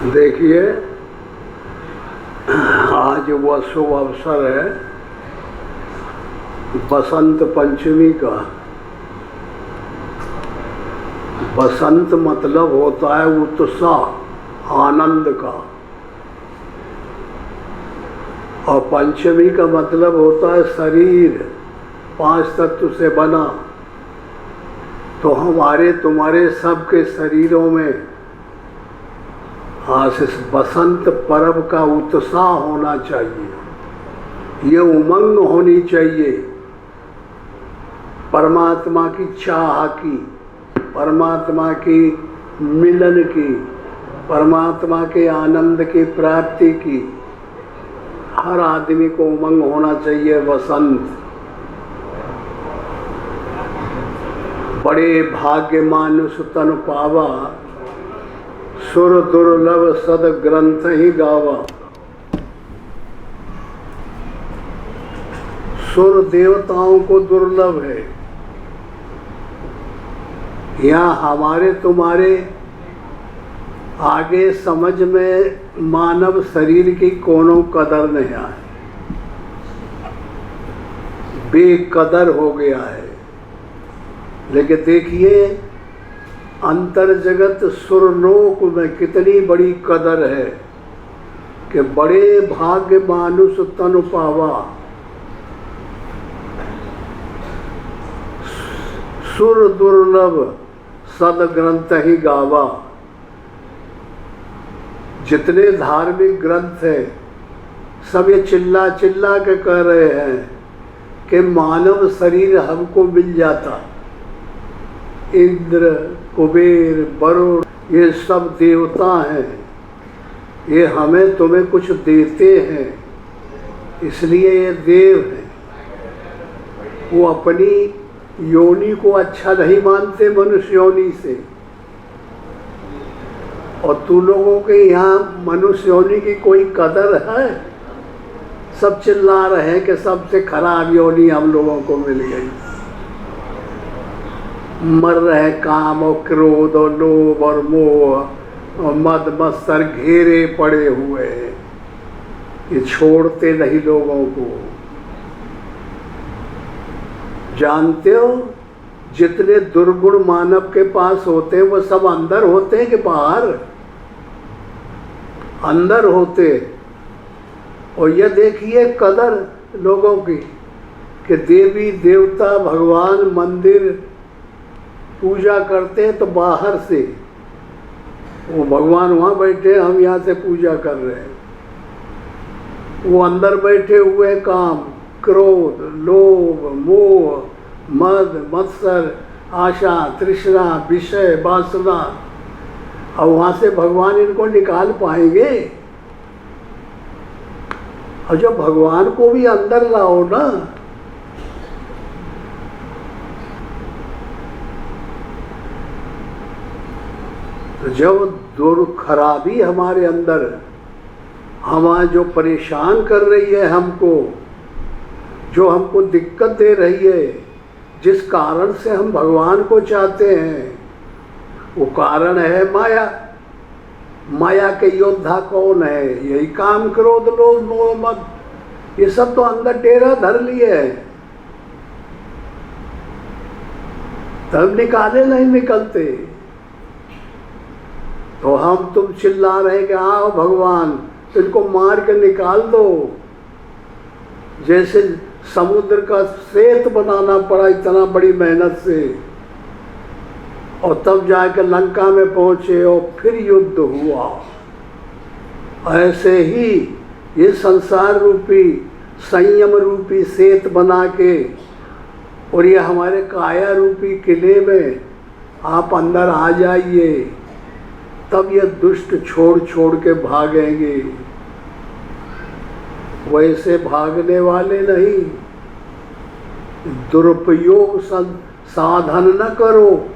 देखिए, आज वो शुभ अवसर है बसंत पंचमी का। बसंत मतलब होता है उत्साह, आनंद का, और पंचमी का मतलब होता है शरीर 5 तत्व से बना। तो हमारे तुम्हारे सबके शरीरों में आज इस बसंत पर्व का उत्साह होना चाहिए, ये उमंग होनी चाहिए परमात्मा की चाह की, परमात्मा की मिलन की, परमात्मा के आनंद की प्राप्ति की। हर आदमी को उमंग होना चाहिए। बसंत बड़े भाग्य मानुष तन पावा, सुर दुर्लभ सद ग्रंथ ही गावा। सुर देवताओं को दुर्लभ है, यहाँ हमारे तुम्हारे आगे समझ में मानव शरीर की कोनो कदर नहीं आए, बेकदर हो गया है। लेकिन देखिए, अंतर जगत सुरलोक में कितनी बड़ी कदर है कि बड़े भाग्य मानुष तन पावा, सुर दुर्लभ सद ग्रंथ ही गावा। जितने धार्मिक ग्रंथ हैं सब ये चिल्ला चिल्ला के कह रहे हैं कि मानव शरीर हमको मिल जाता। इंद्र, कुबेर, वरुण, ये सब देवता हैं, ये हमें तुम्हें कुछ देते हैं, इसलिए ये देव हैं। वो अपनी योनि को अच्छा नहीं मानते मनुष्य योनि से, और तू लोगों के यहाँ मनुष्य योनि की कोई कदर है? सब चिल्ला रहे हैं कि सबसे खराब योनि हम लोगों को मिल गई। मर रहे काम और क्रोध और लोभ और मोह और मद मत्सर घेरे पड़े हुए, ये छोड़ते नहीं लोगों को। जानते हो, जितने दुर्गुण मानव के पास होते हैं वो सब अंदर होते हैं कि बाहर? अंदर होते। और ये देखिए कदर लोगों की कि देवी देवता भगवान मंदिर पूजा करते हैं तो बाहर से, वो भगवान वहाँ बैठे, हम यहाँ से पूजा कर रहे हैं। वो अंदर बैठे हुए काम, क्रोध, लोभ, मोह, मद मत्सर, आशा, तृष्णा, विषय, वासना, और वहाँ से भगवान इनको निकाल पाएंगे? और जब भगवान को भी अंदर लाओ ना, तो जब खराबी हमारे अंदर, हमारे जो परेशान कर रही है हमको, जो हमको दिक्कत दे रही है, जिस कारण से हम भगवान को चाहते हैं, वो कारण है माया। माया के योद्धा कौन है? यही काम, क्रोध, लोभ, मोह, मद, ये सब तो अंदर डेरा धर लिए है, तब निकाले नहीं निकलते। तो हम तुम चिल्ला रहे कि आओ भगवान, इनको मार के निकाल दो। जैसे समुद्र का सेतु बनाना पड़ा इतना बड़ी मेहनत से, और तब जाकर लंका में पहुंचे और फिर युद्ध हुआ। ऐसे ही ये संसार रूपी, संयम रूपी सेतु बना के, और ये हमारे काया रूपी किले में आप अंदर आ जाइए, तब ये दुष्ट छोड़ छोड़ के भागेंगे। वैसे भागने वाले नहीं। दुरुपयोग साधन न करो,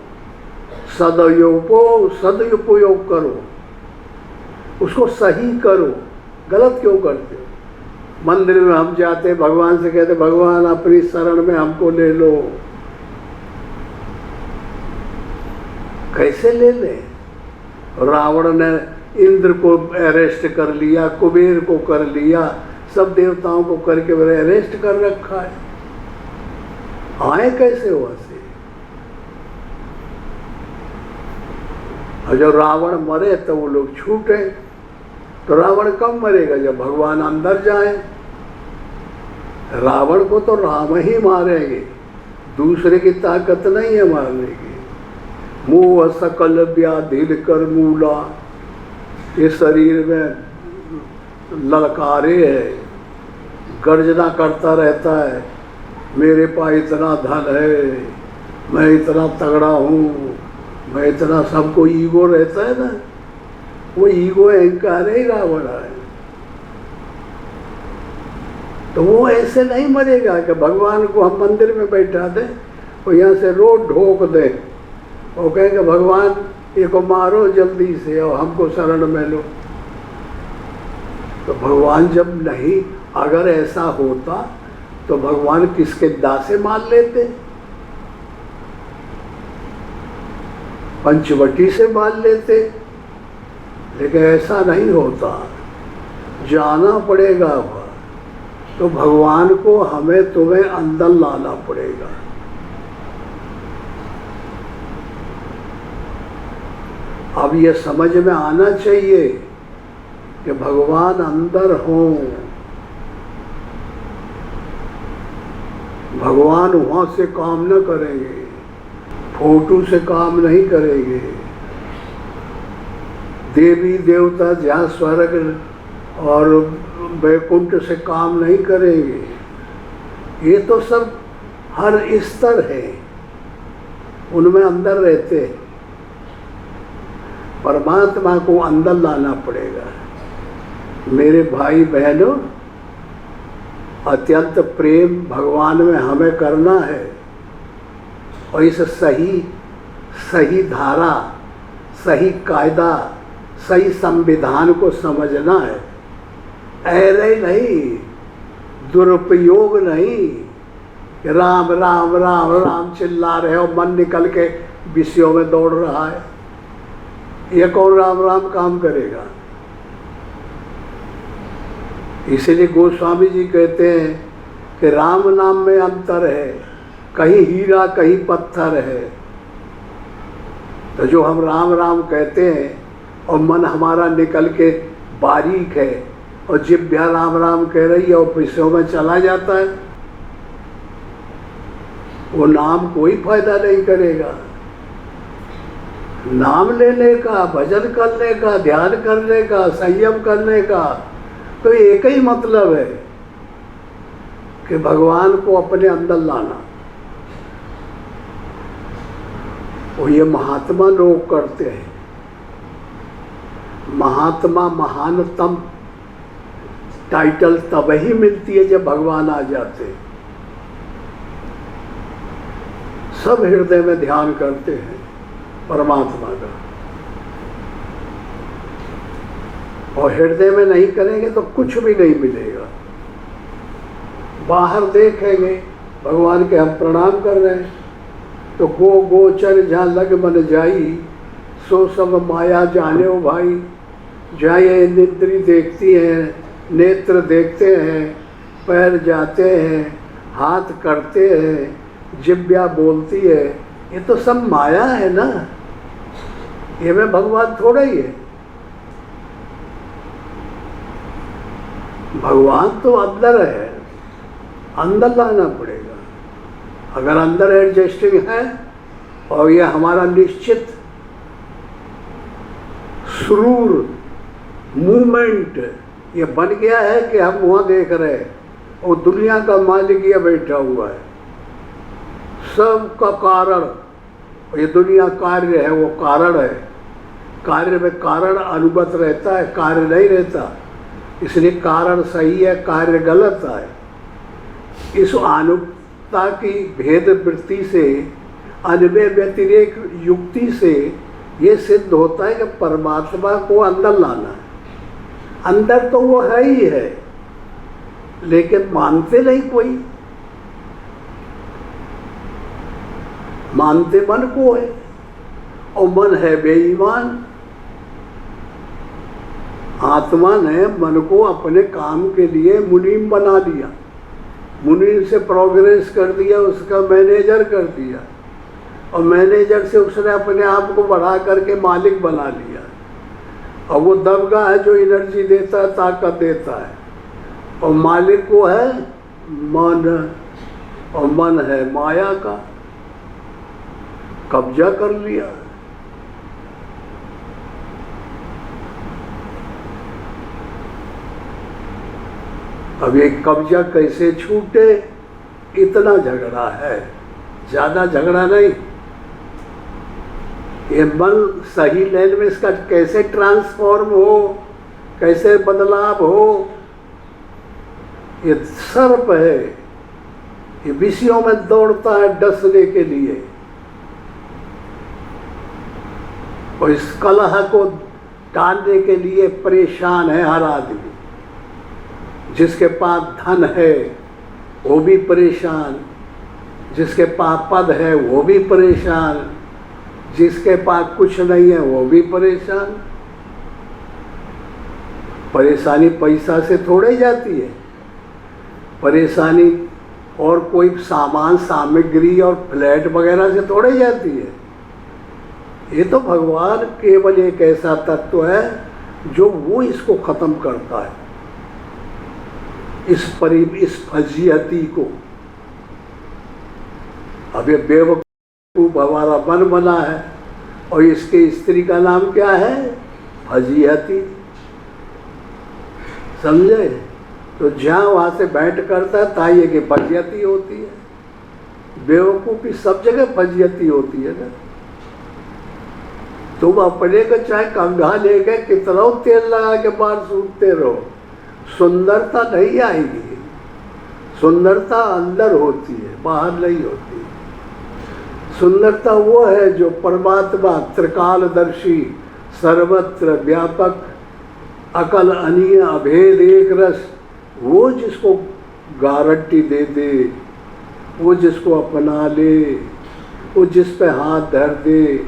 सदुपयोग करो, उसको सही करो। गलत क्यों करते हो? मंदिर में हम जाते, भगवान से कहते भगवान अपनी शरण में हमको ले लो। कैसे ले ले? रावण ने इंद्र को अरेस्ट कर लिया, कुबेर को कर लिया, सब देवताओं को करके अरेस्ट कर रखा है। आए कैसे वहां से? और जब रावण मरे तो वो लोग छूटे। तो रावण कब मरेगा? जब भगवान अंदर जाए। रावण को तो राम ही मारेंगे, दूसरे की ताकत नहीं है मारने की। मुँह सकल व्याधि कर मूला, ये शरीर में ललकारे है, गर्जना करता रहता है, मेरे पास इतना धन है, मैं इतना तगड़ा हूँ, मैं इतना, सबको ईगो रहता है ना, वो ईगो अहंकार ही रावण है। तो वो ऐसे नहीं मरेगा कि भगवान को हम मंदिर में बैठा दें और यहाँ से रोड ढोक दें और कहेंगे भगवान ये को मारो जल्दी से और हमको शरण में लो। तो भगवान जब नहीं, अगर ऐसा होता तो भगवान किसके दासे मार लेते? पंचवटी से मार लेते। लेकिन ऐसा नहीं होता, जाना पड़ेगा। तो भगवान को हमें तुम्हें अंदर लाना पड़ेगा। अब ये समझ में आना चाहिए कि भगवान अंदर हो। भगवान वहाँ से काम न करेंगे, फोटो से काम नहीं करेंगे। देवी देवता जहाँ स्वर्ग और वैकुंठ से काम नहीं करेंगे। ये तो सब हर स्तर है, उनमें अंदर रहते हैं। परमात्मा को अंदर लाना पड़ेगा। मेरे भाई बहनों, अत्यंत प्रेम भगवान में हमें करना है और इस सही धारा, सही कायदा, सही संविधान को समझना है। ऐरे नहीं, दुरुपयोग नहीं, राम राम राम राम चिल्ला रहे हो, मन निकल के विषयों में दौड़ रहा है। ये कौन राम राम काम करेगा? इसलिए गोस्वामी जी कहते हैं कि राम नाम में अंतर है, कहीं हीरा कहीं पत्थर है। तो जो हम राम राम कहते हैं और मन हमारा निकल के बारीक है और जिभ्या राम राम कह रही है और विषयों में चला जाता है, वो नाम कोई फायदा नहीं करेगा। नाम लेने का, भजन करने का, ध्यान करने का, संयम करने का तो एक ही मतलब है कि भगवान को अपने अंदर लाना। और ये महात्मा लोग करते हैं। महात्मा महानतम टाइटल तब ही मिलती है जब भगवान आ जाते हैं। सब हृदय में ध्यान करते हैं परमात्मा का, और हृदय में नहीं करेंगे तो कुछ भी नहीं मिलेगा। बाहर देखेंगे भगवान के हम प्रणाम कर रहे हैं तो गो गोचर जहाँ लग मन जाई, सो सब माया जाने ओ भाई। जहाँ ये निद्री देखती हैं, नेत्र देखते हैं, पैर जाते हैं, हाथ करते हैं, जिभ्या बोलती है, ये तो सब माया है ना। ये में भगवान थोड़ा ही है। भगवान तो अंदर है, अंदर लाना पड़ेगा। अगर अंदर एडजस्टिंग है और ये हमारा निश्चित सुरूर मूवमेंट ये बन गया है कि हम वहाँ देख रहे हैं और दुनिया का मालिक ये बैठा हुआ है, सब का कारण। ये दुनिया कार्य है, वो कारण है। कार्य में कारण अनुगत रहता है, कार्य नहीं रहता। इसलिए कारण सही है, कार्य गलत है। इस अनुगता की भेद वृत्ति से, अन्वय व्यतिरेक युक्ति से ये सिद्ध होता है कि परमात्मा को अंदर लाना है। अंदर तो वो है ही है, लेकिन मानते नहीं कोई। मानते मन को है और मन है बेईमान। आत्मा ने मन को अपने काम के लिए मुनीम बना लिया, मुनीम से प्रोग्रेस कर दिया, उसका मैनेजर कर दिया, और मैनेजर से उसने अपने आप को बढ़ा करके मालिक बना लिया। और वो दबका है जो एनर्जी देता है, ताकत देता है, और मालिक को है मन, और मन है माया का, कब्जा कर लिया। अब ये कब्जा कैसे छूटे, इतना झगड़ा है, ज़्यादा झगड़ा नहीं। ये मन सही लाइन में इसका कैसे ट्रांसफॉर्म हो, कैसे बदलाव हो, ये सर्प है, ये विषयों में दौड़ता है डसने के लिए, और इस कलह को टालने के लिए परेशान है हर आदमी। जिसके पास धन है वो भी परेशान, जिसके पास पद है वो भी परेशान, जिसके पास कुछ नहीं है वो भी परेशान। परेशानी पैसा से थोड़े जाती है, परेशानी और कोई सामान सामग्री और फ्लैट वगैरह से थोड़े जाती है। ये तो भगवान केवल एक ऐसा तत्व है जो वो इसको खत्म करता है, इस फजीहती को। अब ये बेवकूफ हमारा मन बना है, और इसके स्त्री का नाम क्या है? फजीहती। समझे? तो जहाँ वहाँ से बैठ करता है ताइये की फजीहती होती है। बेवकूफ़ी सब जगह फजीहती होती है ना। तुम अपने को चाहे कंघा लेके कितना तेल लगा के बाहर सूखते रहो, सुंदरता नहीं आएगी। सुंदरता अंदर होती है, बाहर नहीं होती। सुंदरता वो है जो परमात्मा त्रिकालदर्शी, सर्वत्र व्यापक, अकल अनीय अभेद एक रस, वो जिसको गारंटी दे दे, वो जिसको अपना ले, वो जिस पे हाथ धर दे,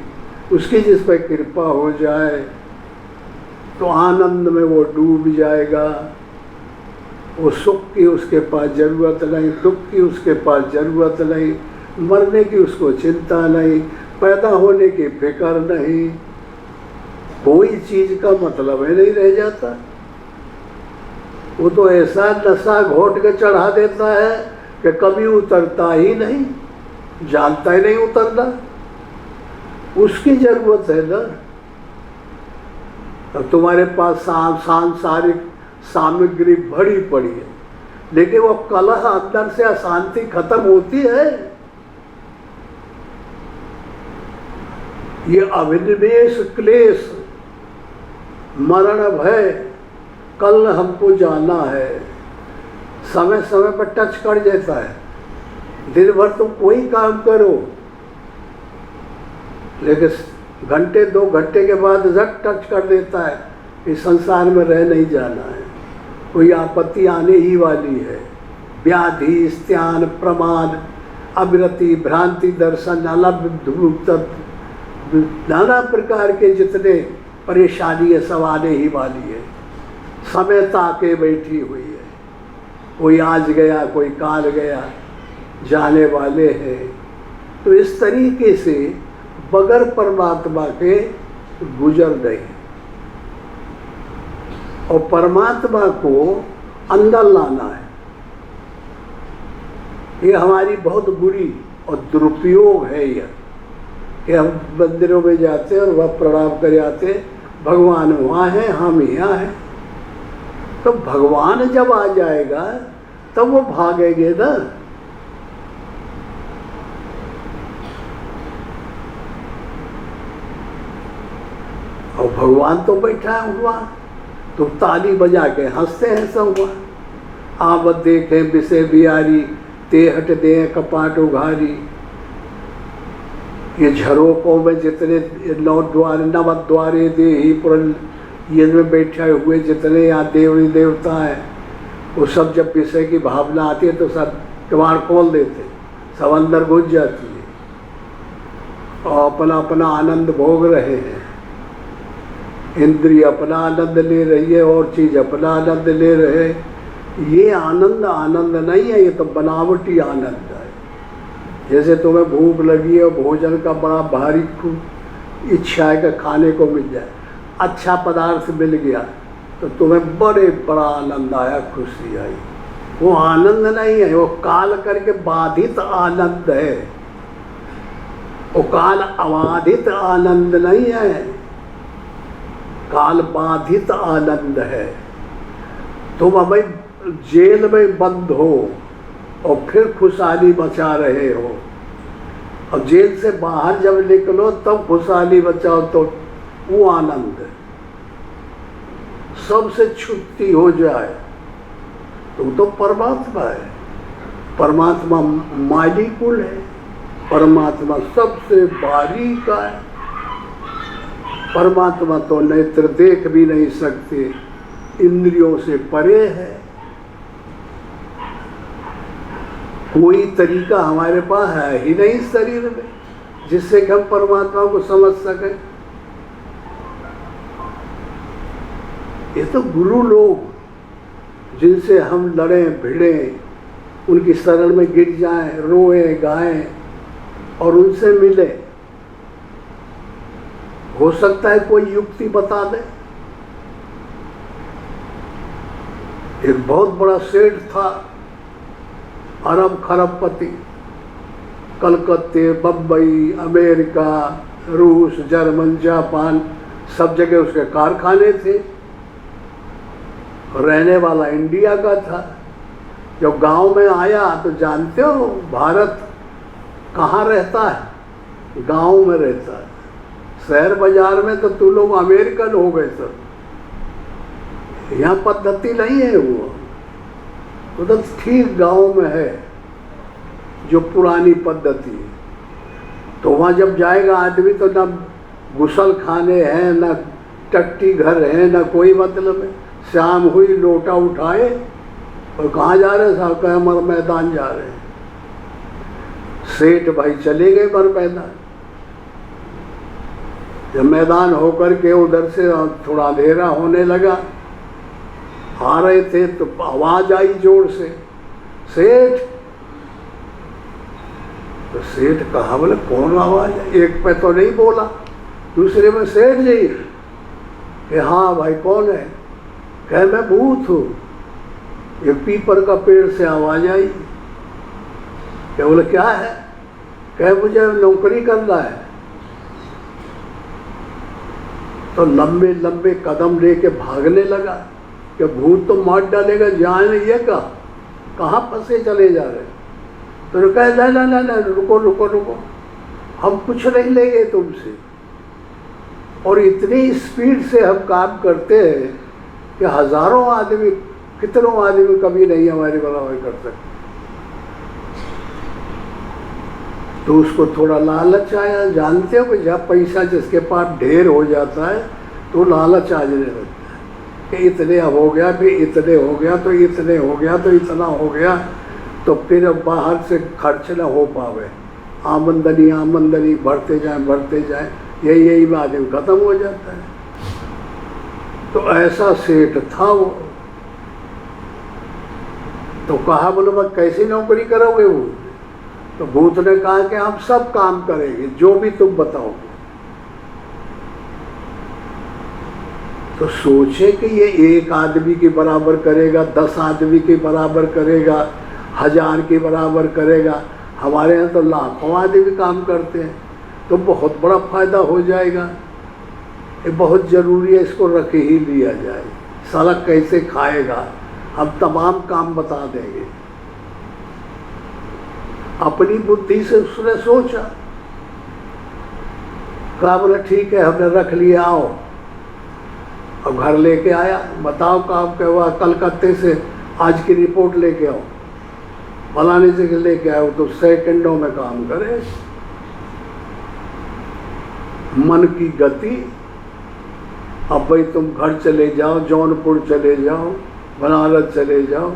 उसकी जिस पे कृपा हो जाए तो आनंद में वो डूब जाएगा। वो सुख की उसके पास ज़रूरत नहीं, दुख की उसके पास ज़रूरत नहीं, मरने की उसको चिंता नहीं, पैदा होने की फिक्र नहीं, कोई चीज़ का मतलब ही नहीं रह जाता। वो तो ऐसा नशा घोट के चढ़ा देता है कि कभी उतरता ही नहीं, जानता ही नहीं उतरना। उसकी ज़रूरत है ना। अब तुम्हारे पास सांसारिक सामग्री भरी पड़ी है, लेकिन वो कलह अंदर से अशांति खत्म होती है। ये अभिनिवेश क्लेश, मरण भय, कल हमको जाना है, समय समय पर टच कर जाता है। दिन भर तुम कोई काम करो, लेकिन घंटे 2 घंटे के बाद झट टच कर देता है कि संसार में रह नहीं जाना है, कोई आपत्ति आने ही वाली है। व्याधि, स्त्यान, प्रमाद, अविरति, भ्रांति, दर्शन, अलभ, नाना प्रकार के जितने परेशानी है सब आने ही वाली है। समय ताके बैठी हुई है, कोई आज गया, कोई काल गया, जाने वाले हैं। तो इस तरीके से बगैर परमात्मा के गुजर नहीं, और परमात्मा को अंदर लाना है। ये हमारी बहुत बुरी और दुरुपयोग है यह, कि हम मंदिरों में जाते हैं और वह प्रणाम कर आते, भगवान वहाँ हैं, हम यहाँ हैं। तो भगवान जब आ जाएगा तब वो भागेंगे ना। और भगवान तो बैठा हुआ, तो ताली बजा के हंसते हैं सब वहाँ। आवत देखें विषय बिहारी, ते हट दे कपाट उघारी। ये झरोकों में जितने 9 द्वार, 9 द्वारे दे ही पुरन, ये में बैठे हुए जितने यहाँ देवी देवता हैं, वो सब जब विषय की भावना आती है तो सब किवाड़ खोल देते, सब अंदर घुस जाती है और अपना अपना आनंद भोग रहे हैं। इंद्रिय अपना आनंद ले रही है और चीज अपना आनंद ले रहे। ये आनंद आनंद नहीं है, ये तो बनावटी आनंद है। जैसे तुम्हें भूख लगी है और भोजन का बड़ा भारी इच्छा है कि खाने को मिल जाए, अच्छा पदार्थ मिल गया तो तुम्हें बड़ा आनंद आया, खुशी आई। वो आनंद नहीं है, वो काल करके बाधित आनंद है। वो काल अबाधित आनंद नहीं है, काल बाधित आनंद है। तुम अभी जेल में बंद हो और फिर खुशहाली मचा रहे हो, और जेल से बाहर जब निकलो तब खुशहाली बचाओ, तो वो आनंद सबसे छुट्टी हो जाए तो परमात्मा है। परमात्मा मालिकुल है, परमात्मा सबसे बारीक है। परमात्मा तो नेत्र देख भी नहीं सकते, इंद्रियों से परे है। कोई तरीका हमारे पास है ही नहीं शरीर में जिससे कि हम परमात्मा को समझ सकें। ये तो गुरु लोग जिनसे हम लड़े भिड़े, उनकी शरण में गिर जाएं, रोए गाएं और उनसे मिले। हो सकता है कोई युक्ति बता दे। एक बहुत बड़ा सेठ था, अरब खरबपति, कलकत्ते, बम्बई, अमेरिका, रूस, जर्मन, जापान, सब जगह उसके कारखाने थे। रहने वाला इंडिया का था। जब गांव में आया तो जानते हो भारत कहाँ रहता है? गांव में रहता है। शहर बाजार में तो तुम लोग अमेरिकन हो गए सब। यहाँ पद्धति नहीं है वो तो ठीक गांव में है जो पुरानी पद्धति है। तो वहाँ जब जाएगा आदमी तो ना गुसल खाने हैं, ना टट्टी घर है, ना कोई मतलब है। शाम हुई लोटा उठाए और कहाँ जा रहे साहब? कहे मर मैदान जा रहे हैं। सेठ भाई चले गए मर मैदान। जब मैदान होकर के उधर से थोड़ा अंधेरा होने लगा, आ रहे थे तो आवाज आई जोर से, सेठ। तो सेठ कहा, बोले कौन आवाज है? एक पे तो नहीं बोला, दूसरे में सेठ जी कि हाँ भाई कौन है? कहे मैं भूत हूँ। एक पीपर का पेड़ से आवाज आई। क्या? बोले क्या है? कहे मुझे नौकरी करना है। तो लंबे लंबे कदम लेके भागने लगा कि भूत तो मार डालेगा, जाने ये कहाँ फंसे चले जा रहे। तो कहे ना रुको रुको रुको, हम कुछ नहीं लेंगे तुमसे। और इतनी स्पीड से हम काम करते हैं कि हजारों आदमी, कितनों आदमी कभी नहीं हमारी बराबरी कर सकते। तो उसको थोड़ा लालच आया। जानते हो कि जब पैसा जिसके पास ढेर हो जाता है तो लालच आ जाने लगता है कि इतने अब हो गया, फिर इतने हो गया, तो इतने हो गया, तो इतना हो गया, तो फिर अब बाहर से खर्च न हो पावे। आमदनी बढ़ते जाए, यही में आदमी खत्म हो जाता है। तो ऐसा सेठ था वो। तो कहा, बोले मैं कैसी नौकरी करोगे? वो तो भूत ने कहा कि हम सब काम करेंगे जो भी तुम बताओगे। तो सोचे कि ये एक आदमी के बराबर करेगा, 10 आदमी के बराबर करेगा, 1000 के बराबर करेगा। हमारे यहाँ तो लाखों आदमी काम करते हैं, तो बहुत बड़ा फायदा हो जाएगा। ये बहुत ज़रूरी है, इसको रख ही लिया जाए। साला कैसे खाएगा? हम तमाम काम बता देंगे। अपनी बुद्धि से उसने सोचा। कहा, बोला ठीक है, हमने रख लिया, आओ। अब घर लेके आया। बताओ काम क्या हुआ? कलकत्ते से आज की रिपोर्ट लेके आओ। फलाने से लेके आओ। तो सेकंडों में काम करे। मन की गति। अब भाई तुम घर चले जाओ, जौनपुर चले जाओ, बनारस चले जाओ,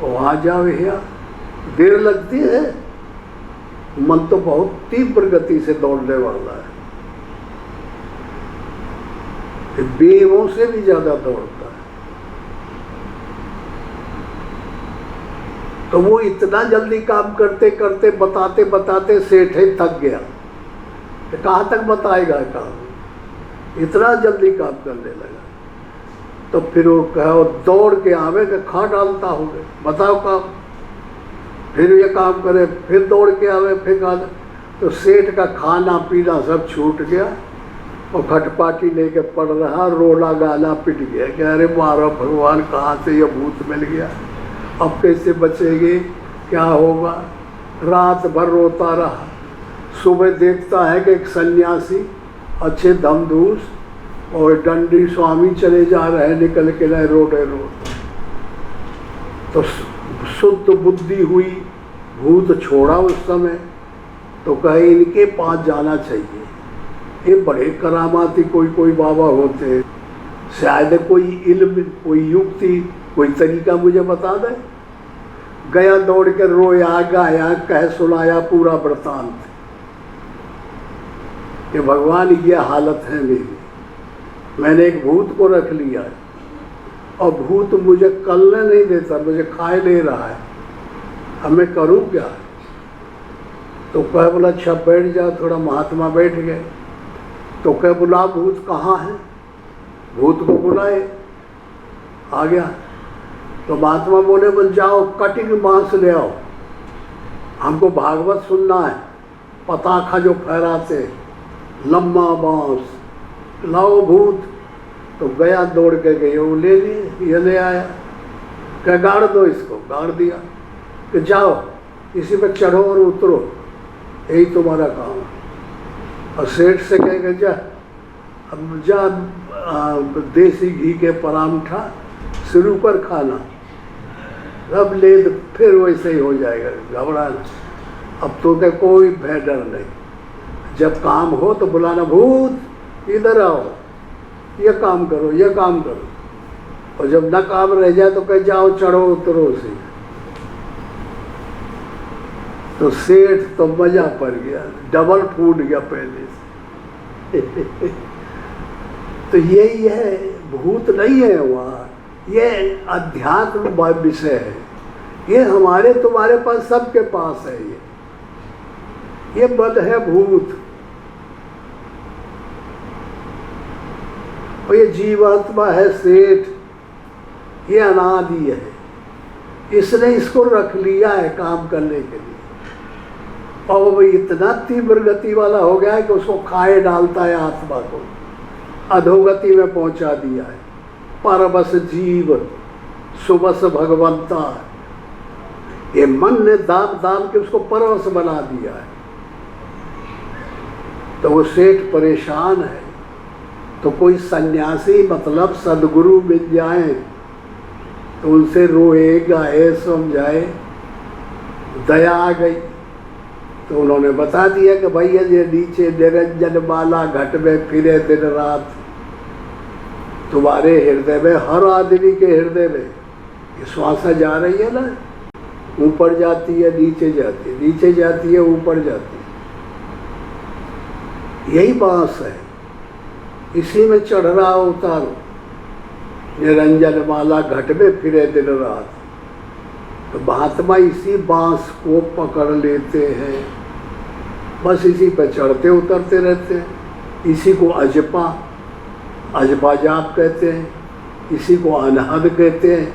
वहाँ जाओ। यहाँ देर लगती है, मन तो बहुत तीव्र गति से दौड़ने वाला है। बेवों से भी ज्यादा दौड़ता है। तो वो इतना जल्दी काम करते करते बताते बताते सेठ ही थक गया। तो कहाँ तक बताएगा काम, इतना जल्दी काम करने लगा। तो फिर वो कहो दौड़ के आवे कि खा डालता होगे, बताओ काम। फिर ये काम करे, फिर दौड़ के आवे, फिर खा। तो सेठ का खाना पीना सब छूट गया और खटपाटी लेके पड़ रहा, रोना गाना पिट गया कि अरे मारो भगवान, कहाँ से ये भूत मिल गया, अब कैसे बचेंगे, क्या होगा। रात भर रोता रहा। सुबह देखता है कि एक सन्यासी अच्छे धमधूस और दंडी स्वामी चले जा रहे हैं, निकल के रहे रोडे रोड। तो शुद्ध बुद्धि हुई, भूत छोड़ा उस समय। तो कहे इनके पास जाना चाहिए, ये बड़े करामाती कोई कोई बाबा होते हैं, शायद कोई इल्म, कोई युक्ति, कोई तरीका मुझे बता दे। गया दौड़ के, रोया गाया, कह सुनाया पूरा वृतांत कि भगवान ये हालत है मेरी, मैंने एक भूत को रख लिया है और भूत मुझे कलने नहीं देता, मुझे खाए ले रहा है, अब मैं करूँ क्या। तो कह बोला अच्छा बैठ जाओ। थोड़ा महात्मा बैठ गए। तो कह बोला भूत कहाँ है, भूत को बुलाए, आ गया। तो महात्मा बोले बोल जाओ कटिंग बांस ले आओ, हमको भागवत सुनना है, पताखा जो फहराते लम्बा बांस लाओ भूत। तो गया दौड़ के गए, वो ले लिए, ये ले आया। क्या गाड़ दो इसको, गाड़ दिया कि जाओ इसी पे चढ़ो और उतरो, यही तुम्हारा काम है। और सेठ से कहेगा जा अब जा देसी घी के परांठा शुरू कर खाना, अब ले फिर वैसे ही हो जाएगा, घबराना। अब तो क्या कोई भय डर नहीं, जब काम हो तो बुलाना भूत इधर आओ, ये काम करो, ये काम करो। और जब न काम रह जाए तो कह जाओ चढ़ो उतरो से। तो सेठ तो मजा पड़ गया, डबल फूट गया पहले से। तो यही है, भूत नहीं है वहाँ, ये अध्यात्म विषय है, ये हमारे तुम्हारे पास सबके पास है। ये बल है भूत, और ये जीवात्मा है सेठ, ये अनादि है, इसने इसको रख लिया है काम करने के लिए। और वो इतना तीव्र गति वाला हो गया है कि उसको खाए डालता है, आत्मा को अधोगति में पहुंचा दिया है। परबस जीव सुबस भगवंता, ये मन ने दाब दाब के उसको परवश बना दिया है। तो वो सेठ परेशान है। तो कोई सन्यासी मतलब सदगुरु मिल जाए तो उनसे रोए गाए समझाए, दया आ गई। तो उन्होंने बता दिया कि भैया ये नीचे निरंजन माला घट में फिरे दिन रात, तुम्हारे हृदय में, हर आदमी के हृदय में ये श्वासा जा रही है ना, ऊपर जाती है नीचे जाती है, नीचे जाती है ऊपर जाती है, यही बांस है, इसी में चढ़ रहा उतारो। निरंजन माला घट में फिरे दिन रात। तो महात्मा इसी बांस को पकड़ लेते हैं, बस इसी पर चढ़ते उतरते रहते हैं। इसी को अजपा, अजपा जाप कहते हैं, इसी को अनहद कहते हैं।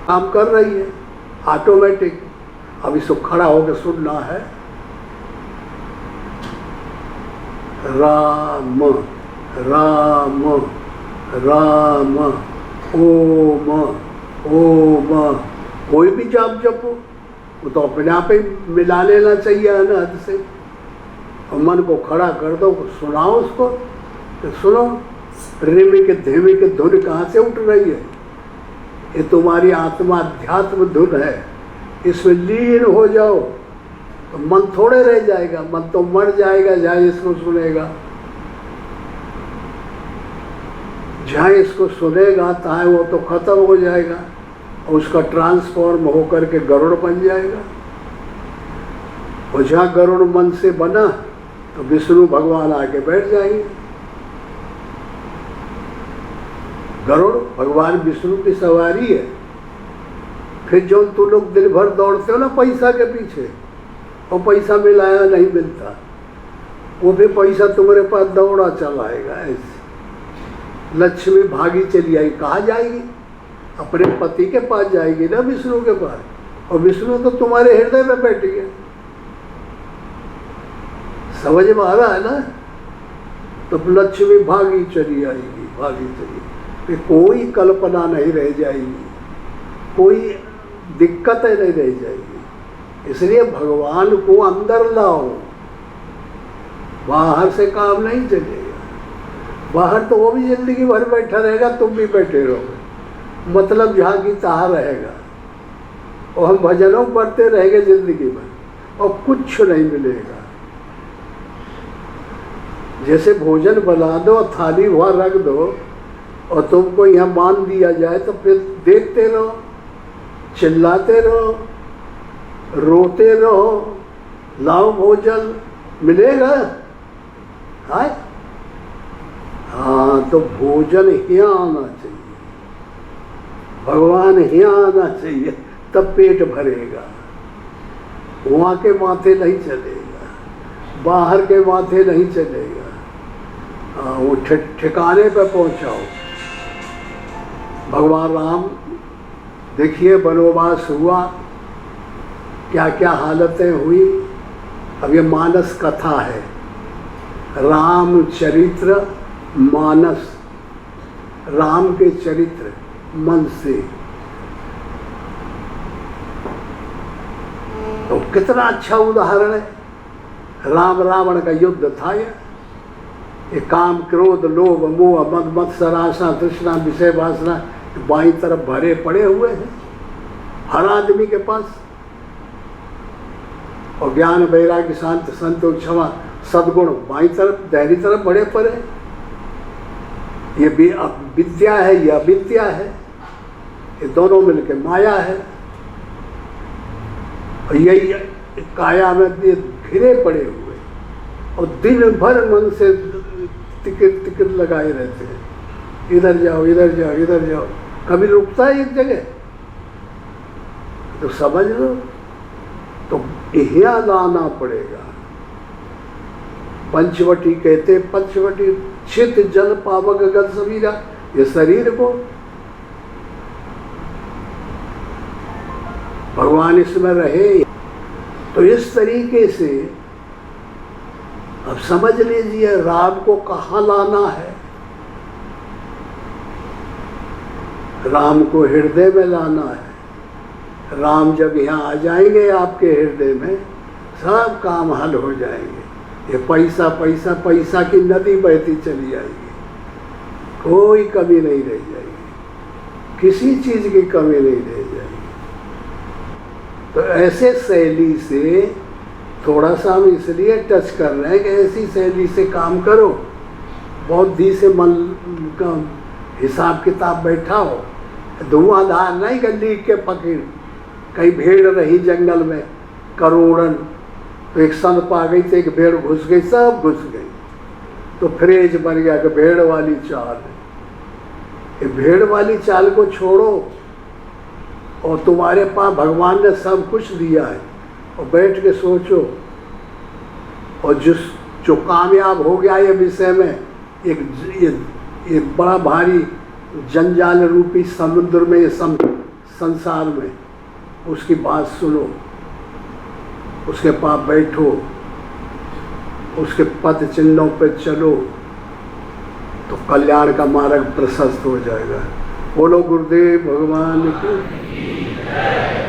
काम कर रही है ऑटोमेटिक। अब इसको खड़ा होकर सुनना है। राम राम राम ओम ओम, कोई भी जाप जपो, वो तो अपने आप ही मिला लेना चाहिए अनहद से। और मन को खड़ा कर दो, सुनाओ उसको, तो सुनो रिमिक धिमिक धुन कहाँ से उठ रही है। ये तुम्हारी आत्मा अध्यात्म धुन है, इसमें लीन हो जाओ तो मन थोड़े रह जाएगा, मन तो मर जाएगा जहाँ इसको सुनेगा। जहाँ इसको सुनेगा तहाँ वो तो खत्म हो जाएगा और उसका ट्रांसफॉर्म होकर के गरुड़ बन जाएगा। और जहाँ गरुड़ मन से बना तो विष्णु भगवान आके बैठ जाएंगे। गरुड़ भगवान विष्णु की सवारी है। फिर जो तुम लोग दिन भर दौड़ते हो ना पैसा के पीछे, और पैसा मिलाया नहीं मिलता, वो भी पैसा तुम्हारे पास दौड़ा चलाएगा। ऐसे लक्ष्मी भागी चली आएगी, कहाँ जाएगी? अपने पति के पास जाएगी ना, विष्णु के पास, और विष्णु तो तुम्हारे हृदय में बैठ गया। समझ में आ रहा है ना? तो लक्ष्मी भागी चली आएगी, भागी चली, फिर कोई कल्पना नहीं रह जाएगी, कोई दिक्कतें नहीं रह जाएगी। इसलिए भगवान को अंदर लाओ, बाहर से काम नहीं चलेगा। बाहर तो वो भी जिंदगी भर बैठा रहेगा, तुम भी बैठे रहोगे, मतलब जहाँ की तहाँ रहेगा, और हम भजनों पढ़ते रहेंगे जिंदगी भर, और कुछ नहीं मिलेगा। जैसे भोजन बना दो, थाली वहाँ रख दो, और तुमको यहाँ बांध दिया जाए, तो फिर देखते रहो, चिल्लाते रहो, रोते रहो, लाओ भोजन, मिलेगा? हाँ, तो भोजन यहाँ आना चाहिए, भगवान यहाँ आना चाहिए, तब पेट भरेगा। वहाँ के माथे नहीं चलेगा, बाहर के माथे नहीं चलेगा। वो ठिकाने पर पहुँचाओ। भगवान राम देखिए वनवास हुआ, क्या क्या हालतें हुई। अब ये मानस कथा है, राम चरित्र मानस, राम के चरित्र मन से। तो कितना अच्छा उदाहरण है। राम रावण का युद्ध था ये काम क्रोध लोभ मोह मद मत्सराशा तृष्णा विषय वासना बाईं तरफ भरे पड़े हुए हैं हर आदमी के पास, और ज्ञान वैराग्य शांत संतोष क्षमा सद्गुण बाईं तरफ दाहिनी तरफ बड़े पड़े। ये भी विद्या है, यह अविद्या है, ये दोनों मिलके माया है। और यही काया में ये घिरे पड़े हुए, और दिन भर मन से टिकट टिकट लगाए रहते हैं, इधर जाओ इधर जाओ इधर जाओ, कभी रुकता है एक जगह? तो समझ लो, तो यहाँ लाना पड़ेगा। पंचवटी कहते, पंचवटी चित जल पावक गल समीरा, ये शरीर को भगवान इसमें रहे। तो इस तरीके से अब समझ लीजिए राम को कहाँ लाना है। राम को हृदय में लाना है। राम जब यहाँ आ जाएंगे आपके हृदय में, सब काम हल हो जाएंगे। ये पैसा पैसा पैसा की नदी बहती चली जाएगी, कोई कमी नहीं रह जाएगी, किसी चीज़ की कमी नहीं रह जाएगी। तो ऐसे शैली से थोड़ा सा हम इसलिए टच कर रहे हैं कि ऐसी शैली से काम करो, बौद्धि से मन का हिसाब किताब बैठा हो, धुआंधार नहीं कि लीक के पकड़। कहीं भेड़ रही जंगल में करोड़न, तो एक संप आ गई तो एक भेड़ घुस गई, सब घुस गई, तो फ्रेज बन गया कि भेड़ वाली चाल। ये भेड़ वाली चाल को छोड़ो, और तुम्हारे पास भगवान ने सब कुछ दिया है, और बैठ के सोचो। और जो कामयाब हो गया ये विषय में, एक बड़ा भारी जंजाल रूपी समुद्र में, ये संसार में, उसकी बात सुनो, उसके पास बैठो, उसके पद चिन्हों पर चलो, तो कल्याण का मार्ग प्रशस्त हो जाएगा। बोलो गुरुदेव भगवान की।